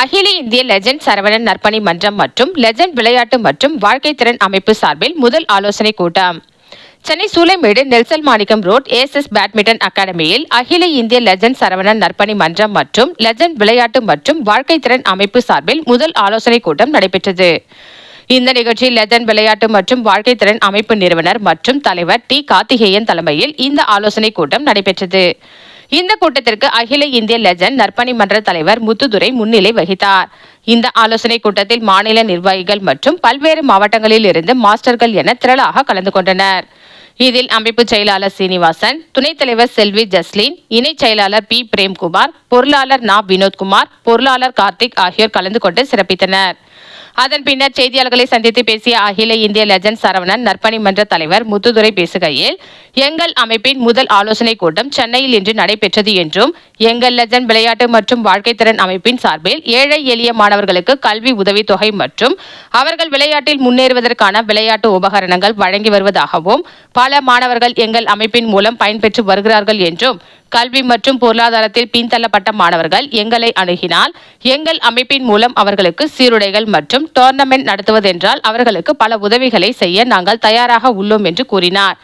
அகில இந்திய லெஜண்ட் சரவணன் நற்பணி மன்றம் மற்றும் லெஜண்ட் விளையாட்டு மற்றும் வாழ்க்கை திறன் அமைப்பு சார்பில் முதல் ஆலோசனை கூட்டம். சென்னை சூளைமேடு நெல்சன் மாணிக்கம் ரோட் ஏஎஸ்எஸ் பேட்மிண்டன் அகாடமியில் அகில இந்திய லெஜண்ட் சரவணன் நற்பணி மன்றம் மற்றும் லெஜண்ட் விளையாட்டு மற்றும் வாழ்க்கை திறன் அமைப்பு சார்பில் முதல் ஆலோசனை கூட்டம் நடைபெற்றது. இந்த நிகழ்ச்சியில் லெஜண்ட் விளையாட்டு மற்றும் வாழ்க்கை திறன் அமைப்பு நிறுவனர் மற்றும் தலைவர் டி கார்த்திகேயன் தலைமையில் இந்த ஆலோசனை கூட்டம் நடைபெற்றது. இந்த கூட்டத்திற்கு அகில இந்திய லெஜண்ட் நற்பணி மன்ற தலைவர் முத்துதுரை முன்னிலை வகித்தார். இந்த ஆலோசனை கூட்டத்தில் மாநில நிர்வாகிகள் மற்றும் பல்வேறு மாவட்டங்களில் இருந்து மாஸ்டர்கள் என திரளாக கலந்து கொண்டனர். இதில் அமைப்பு செயலாளர் சீனிவாசன், துணைத் தலைவர் செல்வி ஜஸ்லின், இணை செயலாளர் பி பிரேம்குமார், பொருளாளர் நா வினோத்குமார், பொருளாளர் கார்த்திக் ஆகியோர் கலந்து கொண்டு சிறப்பித்தனர். அதன் பின்னர் செய்தியாளர்களை சந்தித்து பேசிய அகில இந்திய லெஜண்ட் சரவணன் நற்பணி மன்ற தலைவர் முத்துதுரை பேசுகையில், எங்கள் அமைப்பின் முதல் ஆலோசனை கூட்டம் சென்னையில் இன்று நடைபெற்றது என்றும், எங்கள் லெஜண்ட் விளையாட்டு மற்றும் வாழ்க்கை திறன் அமைப்பின் சார்பில் ஏழை எளிய மாணவர்களுக்கு கல்வி உதவித்தொகை மற்றும் அவர்கள் விளையாட்டில் முன்னேறுவதற்கான விளையாட்டு உபகரணங்கள் வழங்கி வருவதாகவும், பல மாணவர்கள் எங்கள் அமைப்பின் மூலம் பயன்பெற்று வருகிறார்கள் என்றும், கல்வி மற்றும் பொருளாதாரத்தில் பின்தள்ளப்பட்ட மாணவர்கள் எங்களை அணுகினால் எங்கள் அமைப்பின் மூலம் அவர்களுக்கு சீருடைகள் மற்றும் டோர்னமெண்ட் நடத்துவதென்றால் அவர்களுக்கு பல உதவிகளை செய்ய நாங்கள் தயாராக உள்ளோம் என்று கூறினார்.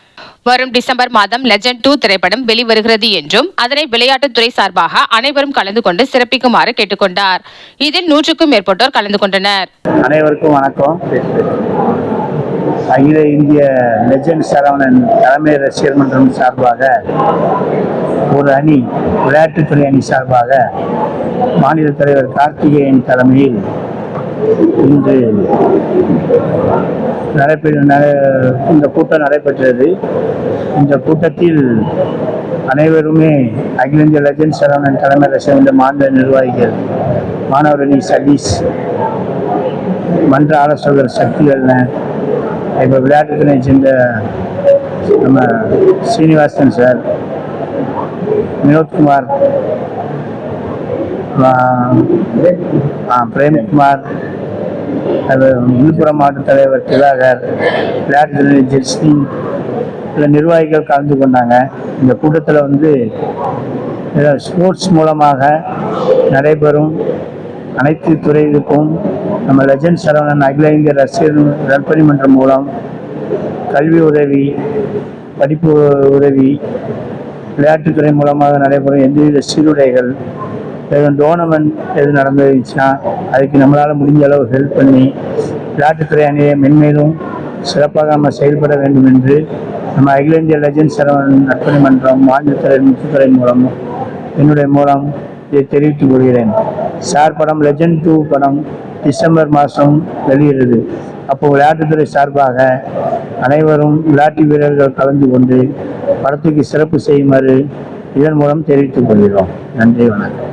வரும் டிசம்பர் மாதம் லெஜண்ட் 2 திரைப்படம் வெளிவருகிறது என்றும், அதனை விளையாட்டுத்துறை சார்பாக அனைவரும் கலந்து கொண்டு சிறப்பிக்குமாறு கேட்டுக்கொண்டார். இதில் 100க்கும் மேற்பட்டோர் கலந்து கொண்டனர். அனைவருக்கும் வணக்கம். அகில இந்திய லெஜண்ட் சரவணன் தலைமை ரசிகர் மன்றம் சார்பாக ஒரு அணி, விளையாட்டுத்துறை அணி சார்பாக மாநில தலைவர் கார்த்திகேயன் தலைமையில் இன்று இந்த கூட்டம் நடைபெற்றது. இந்த கூட்டத்தில் அனைவருமே அகில இந்திய லெஜண்ட் சரவணன் தலைமை ரசிகர் மாநில நிர்வாகிகள், மாணவரணி சதீஷ், மன்ற ஆலோசகர் சக்திவேலன், இப்போ விளையாட்டுத்துறை சேர்ந்த நம்ம சீனிவாசன் சார், வினோத்குமார், பிரேம்குமார், விழுப்புரம் மாவட்ட தலைவர் திவாகர், விளையாட்டுத்துறை ஜெர்சி, சில நிர்வாகிகள் கலந்து கொண்டாங்க. இந்த கூட்டத்தில் ஸ்போர்ட்ஸ் மூலமாக நடைபெறும் அனைத்து துறைகளுக்கும் நம்ம லெஜண்ட் சரவணன் அகில இந்திய ரசிகர் நற்பணி மன்றம் மூலம் கல்வி உதவி, படிப்பு உதவி, விளையாட்டுத்துறை மூலமாக நடைபெறும் எந்தவித சீருடைகள், டோர்னமெண்ட் எது நடந்துச்சுன்னா அதுக்கு நம்மளால் முடிஞ்ச அளவு ஹெல்ப் பண்ணி விளையாட்டுத்துறை அணியை மென்மேலும் சிறப்பாக நம்ம செயல்பட வேண்டும் என்று நம்ம அகில இந்திய லெஜண்ட் சரவணன் நற்பணி மன்றம் மாநிலத்துறை முத்துத்துறை மூலம் என்னுடைய மூலம் இதை தெரிவித்துக் கொள்கிறேன். சார் படம் லெஜண்ட் 2 படம் டிசம்பர் மாதம் வெளியிடுது. அப்போ விளையாட்டுத்துறை சார்பாக அனைவரும் விளையாட்டு வீரர்கள் கலந்து கொண்டு படத்துக்கு சிறப்பு செய்யுமாறு இதன் மூலம் தெரிவித்துக் கொள்கிறோம். நன்றி, வணக்கம்.